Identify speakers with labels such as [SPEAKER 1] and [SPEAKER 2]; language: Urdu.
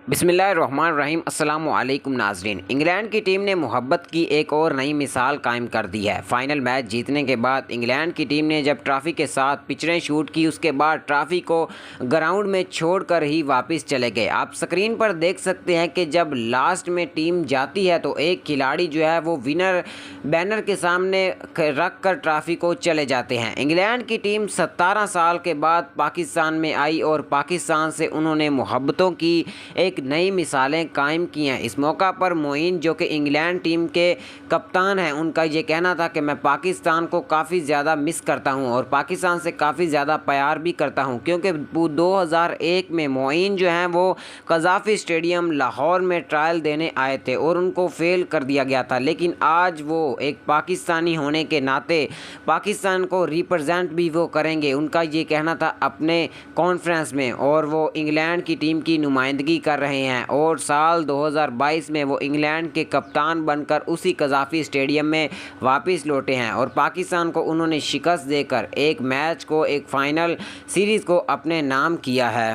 [SPEAKER 1] بسم اللہ الرحمن الرحیم۔ السلام علیکم ناظرین۔ انگلینڈ کی ٹیم نے محبت کی ایک اور نئی مثال قائم کر دی ہے۔ فائنل میچ جیتنے کے بعد انگلینڈ کی ٹیم نے جب ٹرافی کے ساتھ پچڑیں شوٹ کی، اس کے بعد ٹرافی کو گراؤنڈ میں چھوڑ کر ہی واپس چلے گئے۔ آپ سکرین پر دیکھ سکتے ہیں کہ جب لاسٹ میں ٹیم جاتی ہے تو ایک کھلاڑی جو ہے وہ ونر بینر کے سامنے رکھ کر ٹرافی کو چلے جاتے ہیں۔ انگلینڈ کی ٹیم 17 سال کے بعد پاکستان میں آئی اور پاکستان سے انہوں نے محبتوں کی ایک نئی مثالیں قائم کی ہیں۔ اس موقع پر معین جو کہ انگلینڈ ٹیم کے کپتان ہیں، ان کا یہ کہنا تھا کہ میں پاکستان کو کافی زیادہ مس کرتا ہوں اور پاکستان سے کافی زیادہ پیار بھی کرتا ہوں، کیونکہ 2001 میں معین جو ہیں وہ قذافی اسٹیڈیم لاہور میں ٹرائل دینے آئے تھے اور ان کو فیل کر دیا گیا تھا، لیکن آج وہ ایک پاکستانی ہونے کے ناطے پاکستان کو ریپرزینٹ بھی وہ کریں گے، ان کا یہ کہنا تھا اپنے کانفرنس میں، اور وہ انگلینڈ کی ٹیم کی نمائندگی کر رہے ہیں اور سال 2022 میں وہ انگلینڈ کے کپتان بن کر اسی قذافی اسٹیڈیم میں واپس لوٹے ہیں اور پاکستان کو انہوں نے شکست دے کر ایک میچ کو، ایک فائنل سیریز کو اپنے نام کیا ہے۔